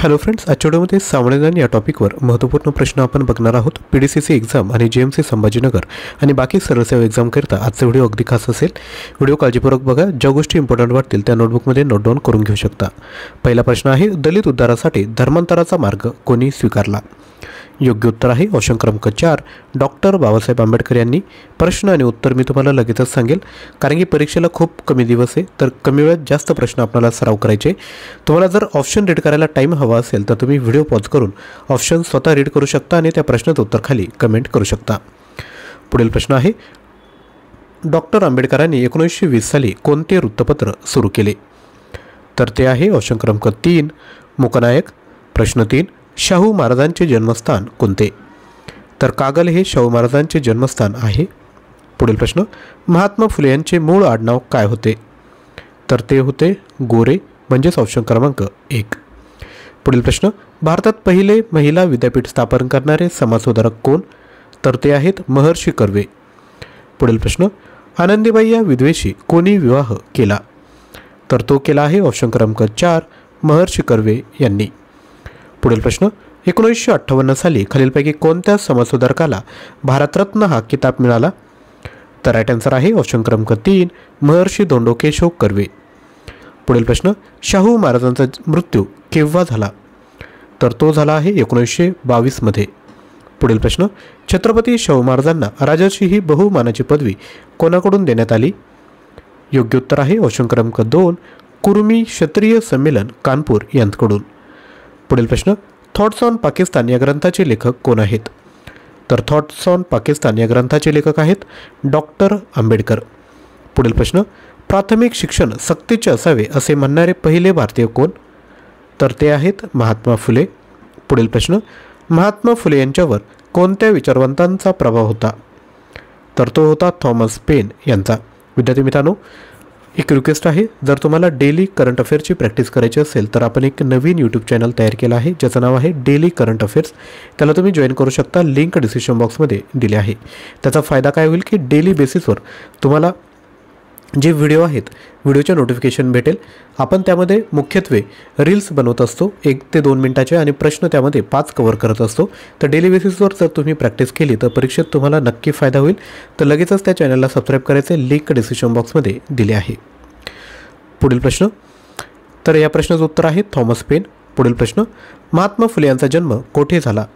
Hello friends, आजच्या व्हिडिओमध्ये सामान्यज्ञान या टॉपिकवर महत्त्वपूर्ण प्रश्न आपण बघणार आहोत। पीडीसीसी एक्झाम आणि जीएमसी संभाजीनगर आणि बाकी सर्व सेवा एक्झाम करता आजचा व्हिडिओ अगदी खास असेल। व्हिडिओ काळजीपूर्वक बघा, ज्या गोष्टी इम्पॉर्टंट वाटतील त्या नोटबुकमध्ये नोट डाऊन करून घेऊ शकता। पहिला प्रश्न आहे, दलित उद्धारासाठी धर्मांतराचा मार्ग कोणी स्वीकारला? योग्य उत्तर आहे ऑप्शन क्रमांक 4 डॉक्टर बाबासाहेब आंबेडकर यांनी। प्रश्न आणि उत्तर मी तुम्हाला लगेचच सांगेल, कारण की परीक्षेला खूप कमी दिवस आहे, तर कमी वेळात जास्त प्रश्न आपल्याला सराव करायचे। तुम्हाला जर ऑप्शन रीड करायला टाइम हवा असेल तर तुम्ही व्हिडिओ पॉज करून ऑप्शन स्वतः रीड करू शकता आणि त्या प्रश्नाचं उत्तर खाली कमेंट करू शकता। पुढील प्रश्न आहे, डॉक्टर आंबेडकरांनी 1920 साली कोणते वृत्तपत्र सुरू केले? तर ते आहे ऑप्शन क्रमांक 3 मूकनायक। प्रश्न 3, शाहू महाराजांचे जन्मस्थान कोणते? तर कागल हे शाहू महाराजांचे जन्मस्थान आहे। पुढील प्रश्न, महात्मा फुले यांचे मूळ आडनाव काय होते? तर ते होते गोरे, म्हणजेच ऑप्शन क्रमांक 1। पुढील प्रश्न, भारतात पहिले महिला विद्यापीठ स्थापन करणारे समाजसुधारक कोण? तर ते आहेत महर्षी कर्वे। पुढील प्रश्न, आनंदीबाई या विधवेशी कोणी विवाह केला? तर तो केला आहे ऑप्शन क्रमांक 4 महर्षी कर्वे यांनी। पुढील प्रश्न, 1958 साली खालीलपैकी कोणत्या समाजसुधारकाला भारतरत्न हा किताब मिळाला? तर राईट आन्सर आहे ऑप्शन क्रमांक 3 महर्षी धोंडो केशव कर्वे। पुढील प्रश्न, शाहू महाराजांचा मृत्यू केव्हा झाला? तर तो झाला आहे 1922 मध्ये। पुढील प्रश्न, छत्रपती शाहू महाराजांना राजर्षी ही बहुमानाची पदवी कोणाकडून देण्यात आली? योग्य उत्तर आहे ऑप्शन क्रमांक 2 कुर्मी क्षत्रिय संमेलन कानपूर यांच्याकडून। पुढील प्रश्न, थॉट्स ऑन पाकिस्तान या ग्रंथाचे लेखक कोण आहेत? तर थॉट्स ऑन पाकिस्तान या ग्रंथाचे लेखक आहेत डॉक्टर आंबेडकर। पुढील प्रश्न, प्राथमिक शिक्षण सक्तीचे असावे असे म्हणणारे पहिले भारतीय कोण? तर ते आहेत महात्मा फुले। पुढील प्रश्न, महात्मा फुले यांच्यावर कोणत्या विचारवंतांचा प्रभाव होता? तर तो होता थॉमस पेन यांचा। विद्यार्थी मित्रांनो, एक रिक्वेस्ट आहे, जर तुम्हाला डेली करंट अफेअर्सची प्रॅक्टिस करायची असेल तर आपण एक नवीन यूट्यूब चॅनल तयार केलं आहे, ज्याचं नाव आहे डेली करंट अफेअर्स। त्याला तुम्ही जॉईन करू शकता, लिंक डिस्क्रिप्शन बॉक्समध्ये दिली आहे। त्याचा फायदा काय होईल की डेली बेसिसवर तुम्हाला जे व्हिडिओ आहेत व्हिडिओचे नोटिफिकेशन भेटेल। आपण त्यामध्ये मुख्यत्वे रील्स बनवत असतो 1 ते 2 मिनिटाचे, आणि प्रश्न त्यामध्ये 5 कव्हर करत असतो। तर डेली बेसिसवर जर तुम्ही प्रॅक्टिस केली तर परीक्षेत तुम्हाला नक्की फायदा होईल। तर लगेचच त्या चॅनलला सबस्क्राईब करायचे, लिंक डिस्क्रिप्शन बॉक्समध्ये दिले आहे। पुढील प्रश्न, तर या प्रश्नाचं उत्तर आहे थॉमस पेन। पुढील प्रश्न, महात्मा फुले यांचा जन्म कोठे झाला?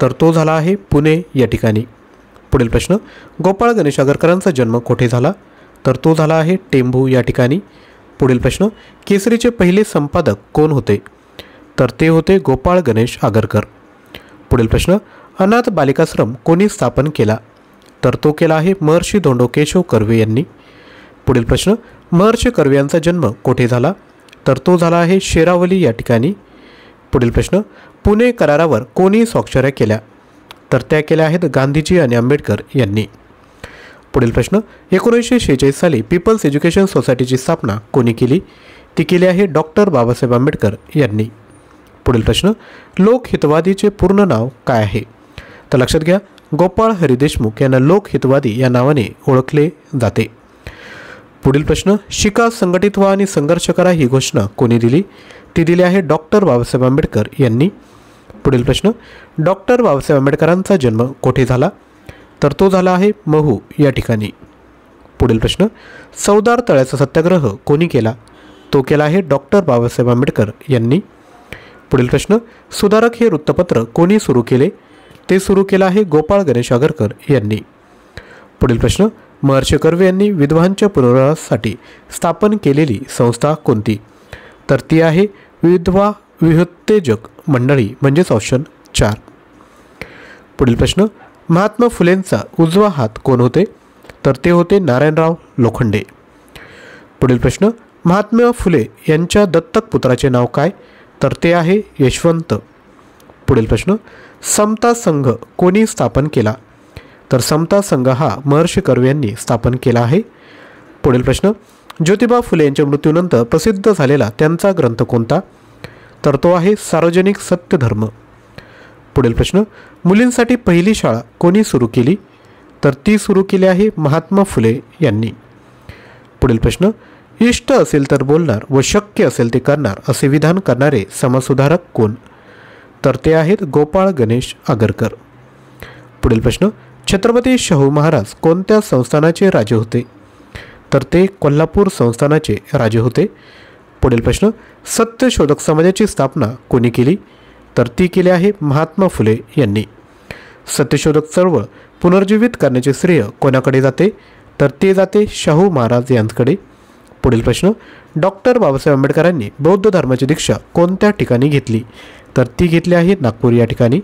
तर तो झाला आहे पुणे या ठिकाणी। पुढील प्रश्न, गोपाळ गणेश आगरकरांचा जन्म कोठे झाला? तर तो झाला आहे टेंभू या ठिकाणी। पुढील प्रश्न, केसरीचे पहिले संपादक कोण होते? तर ते होते गोपाळ गणेश आगरकर। पुढील प्रश्न, अनाथ बालिकाश्रम कोणी स्थापन केला? तर तो केला आहे महर्षी धोंडो केशव कर्वे यांनी। पुढील प्रश्न, महर्षी कर्वे यांचा जन्म कोठे झाला? तर तो झाला आहे शेरावली या ठिकाणी। पुढील प्रश्न, पुणे करारावर कोणी स्वाक्षऱ्या केल्या? तर त्या केल्या आहेत गांधीजी आणि आंबेडकर यांनी। पुढील प्रश्न, 1946 साली पीपल्स एज्युकेशन सोसायटीची स्थापना कोणी केली? ती केली आहे डॉक्टर बाबासाहेब आंबेडकर यांनी। पुढील प्रश्न, लोकहितवादीचे पूर्ण नाव काय आहे? तर लक्षात घ्या, गोपाळ हरी देशमुख यांना लोकहितवादी या नावाने ओळखले जाते। पुढील प्रश्न, शिका, संघटित व्हा आणि संघर्ष करा ही घोषणा कोणी दिली? ती दिली आहे डॉक्टर बाबासाहेब आंबेडकर यांनी। पुढील प्रश्न, डॉक्टर बाबासाहेब आंबेडकरांचा जन्म कोठे झाला? तर तो झाला आहे महू या ठिकाणी। पुढील प्रश्न, चवदार तळ्याचा सत्याग्रह कोणी केला? तो केला आहे डॉक्टर बाबासाहेब आंबेडकर यांनी। पुढील प्रश्न, सुधारक हे वृत्तपत्र कोणी सुरू केले? ते सुरू केलं आहे गोपाळ गणेश आगरकर यांनी। पुढील प्रश्न, महर्षी कर्वे यांनी विधवांच्या पुनर्वासासाठी स्थापन केलेली संस्था कोणती? तर ती आहे विधवा वित्तेजक मंडळी, म्हणजेच ऑप्शन 4। पुढील प्रश्न, महात्मा फुलेंचा उजवा हात कोण होते? तर ते होते नारायणराव लोखंडे। पुढील प्रश्न, महात्मा फुले यांच्या दत्तक पुत्राचे नाव काय? तर ते आहे यशवंत। पुढील प्रश्न, समता संघ कोणी स्थापन केला? तर समता संघ हा महर्षी कर्वे यांनी स्थापन केला आहे। पुढील प्रश्न, ज्योतिबा फुले यांच्या मृत्यूनंतर प्रसिद्ध झालेला त्यांचा ग्रंथ कोणता? तर तो आहे सार्वजनिक सत्यधर्म। पुढील प्रश्न, मुलींसाठी पहिली शाळा कोणी सुरू केली? तर ती सुरू केली आहे महात्मा फुले यांनी। पुढील प्रश्न, इष्ट असेल तर बोलणार व शक्य असेल ते करणार असे विधान करणारे समाजसुधारक कोण? तर ते आहेत गोपाळ गणेश आगरकर. पुढील प्रश्न, छत्रपती शाहू महाराज कोणत्या संस्थानाचे राजे होते? तर ते कोल्हापूर संस्थानाचे राजे होते. पुढील प्रश्न, सत्यशोधक समाजाची स्थापना कोणी केली? तर ती केली आहे महात्मा फुले यांनी. सत्यशोधक चळवळ पुनर्जीवित करण्याचे श्रेय कोणाकडे जाते? तर ते जाते शाहू महाराज यांच्याकडे. पुढील प्रश्न, डॉक्टर बाबासाहेब आंबेडकरांनी बौद्ध धर्माची दीक्षा कोणत्या ठिकाणी घेतली? तर ती घेतली आहे नागपूर या ठिकाणी.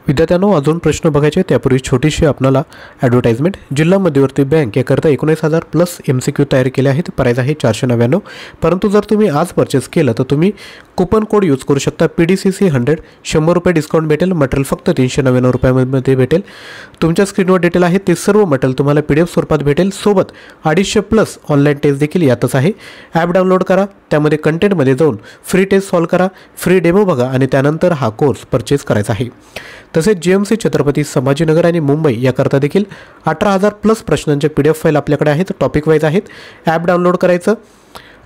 विद्यार्थ्यांनो, अजून प्रश्न बघायचे त्यापूर्वी छोटीशी आपल्याला ॲडव्हर्टाइजमेंट. जिल्हा मध्यवर्ती बँक याकरता 19,000 प्लस MCQ तयार केले आहेत. प्राईज आहे 499. परंतु जर तुम्ही आज परचेस केलं तर तुम्ही कुपन कोड यूज करू शकता PDCC 100. 100 रुपये डिस्काउंट भेटेल. मटेरियल फक्त 399 रुपयामध्ये भेटेल. तुमच्या स्क्रीनवर डिटेल आहे ते सर्व मटेरियल तुम्हाला PDF स्वरूपात भेटेल. सोबत 250 प्लस ऑनलाईन टेस्ट देखील यातच आहे. ॲप डाउनलोड करा, त्यामध्ये कंटेंटमध्ये जाऊन फ्री टेस्ट सॉल्व करा, फ्री डेमो बघा आणि त्यानंतर हा कोर्स परचेस करायचा आहे. तसेच GMC छत्रपती संभाजीनगर आणि मुंबई याकरता देखील 18,000 प्लस प्रश्नांचे PDF फाईल आपल्याकडे आहेत. टॉपिक वाईज आहेत. ॲप डाउनलोड करायचं,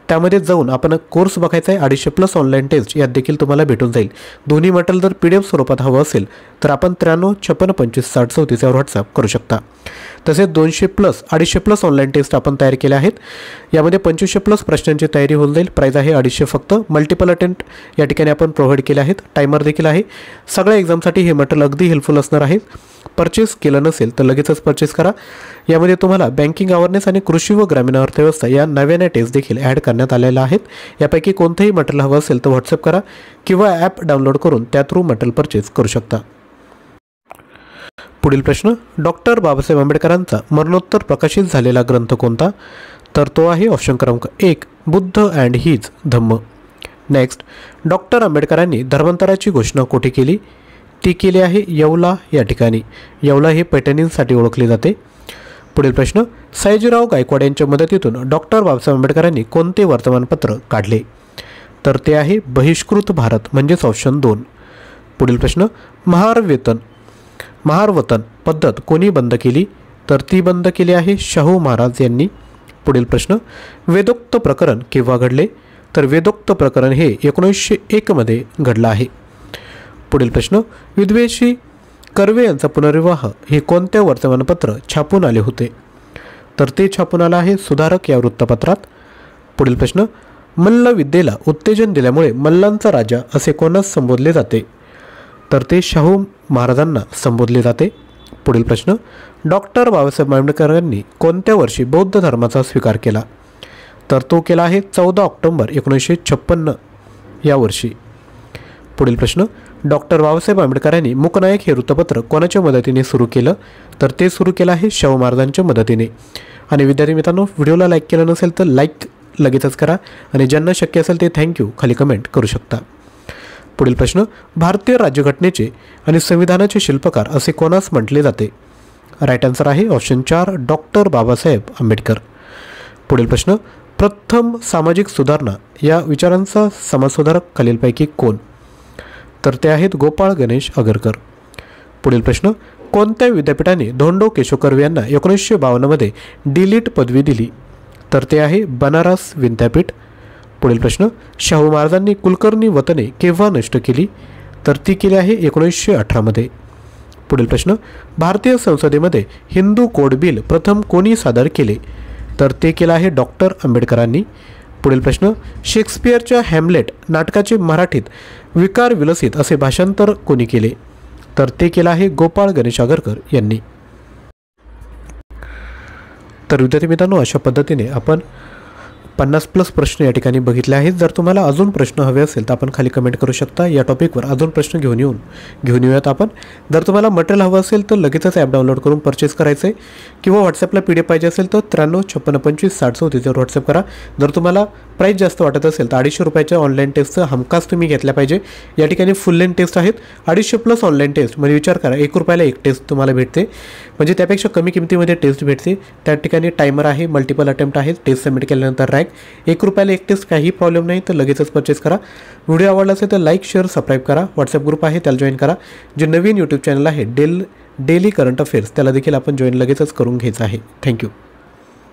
त्यामध्ये जाऊन आपण कोर्स बघायचा आहे. 250 प्लस ऑनलाईन टेस्ट यात देखील तुम्हाला भेटून जाईल. दोन्ही मटेरियल जर PDF स्वरूपात हवं असेल तर आपण 93 56 25 60 34 यावर व्हॉट्सअप करू शकता. तसेच 200 प्लस 250 प्लस ऑनलाईन टेस्ट आपण तयार केल्या आहेत. यामध्ये 2500 प्लस प्रश्नांची तयारी होऊन जाईल. प्राईज आहे 250 फक्त. मल्टिपल अटेम्प्ट या ठिकाणी आपण प्रोव्हाइड केले आहेत. टायमर देखील आहे. सगळ्या एक्झामसाठी हे मटेरियल अगदी हेल्पफुल असणार आहे. परचेस केलं नसेल तर लगेचच परचेस करा. यामध्ये तुम्हाला बँकिंग अवेअरनेस आणि कृषी व ग्रामीण अर्थव्यवस्था या नव्याने टेस्ट देखील ॲड करण्यात आलेल्या आहेत. यापैकी कोणतंही मटेरियल हवं असेल तर व्हॉट्सअप करा किंवा ॲप डाउनलोड करून त्या थ्रू मटेरियल परचेस करू शकता. पुढील प्रश्न, डॉक्टर बाबासाहेब आंबेडकरांचा मरणोत्तर प्रकाशित झालेला ग्रंथ कोणता? तर तो आहे ऑप्शन क्रमांक 1 Buddha and his Dhamma. Next, doctor आंबेडकरांनी धर्मांतराची घोषणा कोठे केली? ती केली आहे येवला या ठिकाणी. येवला हे पैठणींसाठी ओळखले जाते. पुढील प्रश्न, सयाजीराव गायकवाड यांच्या मदतीतून डॉक्टर बाबासाहेब आंबेडकरांनी कोणते वर्तमानपत्र काढले? तर ते आहे बहिष्कृत भारत म्हणजेच ऑप्शन 2. पुढील प्रश्न, महार वतन पद्धत कोणी बंद केली? तर ती बंद केली आहे शाहू महाराज यांनी. पुढील प्रश्न, वेदोक्त प्रकरण केव्हा घडले? तर वेदोक्त प्रकरण हे 1901 मध्ये घडलं आहे. पुढील प्रश्न, विधवेशी कर्वे यांचा पुनर्विवाह हे कोणत्या वर्तमानपत्र छापून आले होते? तर ते छापून आलं आहे सुधारक या वृत्तपत्रात. पुढील प्रश्न, मल्ल विद्येला उत्तेजन दिल्यामुळे मल्लांचा राजा असे कोणास संबोधले जाते? तर ते शाहू महाराजांना संबोधले जाते. पुढील प्रश्न, डॉक्टर बाबासाहेब आंबेडकरांनी कोणत्या वर्षी बौद्ध धर्माचा स्वीकार केला? तर तो केला आहे 14 ऑक्टोबर 1956 या वर्षी. पुढील प्रश्न, डॉक्टर बाबासाहेब आंबेडकरांनी मूकनायक हे वृत्तपत्र कोणाच्या मदतीने सुरू केलं? तर ते सुरू केलं आहे शाहू महाराजांच्या मदतीने. आणि विद्यार्थी मित्रांनो, व्हिडिओला लाईक केलं नसेल तर लाईक लगेचच करा आणि ज्यांना शक्य असेल ते थँक्यू खाली कमेंट करू शकता. पुढील प्रश्न, भारतीय राज्यघटनेचे आणि संविधानाचे शिल्पकार असे कोणास म्हटले जाते? राईट आन्सर आहे ऑप्शन 4 डॉक्टर बाबासाहेब आंबेडकर. पुढील प्रश्न, प्रथम सामाजिक सुधारणा या विचारांचा समाजसुधारक खालीलपैकी कोण? तर ते आहेत गोपाळ गणेश आगरकर. पुढील प्रश्न, कोणत्या विद्यापीठाने धोंडो केशव कर्वे यांना 1952 मध्ये D.Litt पदवी दिली? तर ते आहे बनारस विद्यापीठ. पुढील प्रश्न, शाहू महाराजांनी कुलकर्णी वतने केव्हा नष्ट केली? तर ती केली आहे 1918 मध्ये. पुढील प्रश्न, भारतीय संसदेमध्ये हिंदू कोड बिल प्रथम कोणी सादर केले? तर ते केलं आहे डॉक्टर आंबेडकरांनी. पुढील प्रश्न, शेक्सपियरच्या हॅमलेट नाटकाचे मराठीत विकार विलसित असे भाषांतर कोणी केले? तर ते केलं आहे गोपाळ गणेश आगरकर यांनी. तर विद्यार्थी मित्रांनो, अशा पद्धतीने आपण 50+ प्रश्न या ठिकाणी बघितले आहेत. जर तुम्हाला अजून प्रश्न हवे असेल तर आपण खाली कमेंट करू शकता. या टॉपिकवर अजून प्रश्न घेऊन येऊयात आपण. जर तुम्हाला मटेरियल हवं असेल तर लगेचच ॲप डाउनलोड करून परचेस करायचं आहे किंवा व्हॉट्सअपला PDF पाहिजे असेल तर 93 56 25 60 34 व्हॉट्सअप करा. जर तुम्हाला प्राईस जास्त वाटत असेल तर 250 रुपयाच्या ऑनलाईन टेस्टचं हमखास तुम्ही घेतल्या पाहिजे. या ठिकाणी फुल लेंथ टेस्ट आहेत. 250 प्लस ऑनलाईन टेस्ट म्हणजे विचार करा, 1 रुपयाला 1 टेस्ट तुम्हाला भेटते, म्हणजे त्यापेक्षा कमी किमतीमध्ये टेस्ट भेटते. त्या ठिकाणी टायमर आहे, मल्टिपल अटेम्प्ट आहेत, टेस्ट सबमिट केल्यानंतर रँक. 1 रुपयाला 1 टेस्ट, काही प्रॉब्लेम नाही, तर लगेचच परचेस करा. व्हिडिओ आवडला असेल तर लाईक शेअर सबस्क्राईब करा. व्हॉट्सअप ग्रुप आहे त्याला जॉईन करा. जे नवीन यूट्यूब चॅनल आहे डेली करंट अफेअर्स त्याला देखील आपण जॉईन लगेचच करून घ्यायचं आहे. थँक्यू.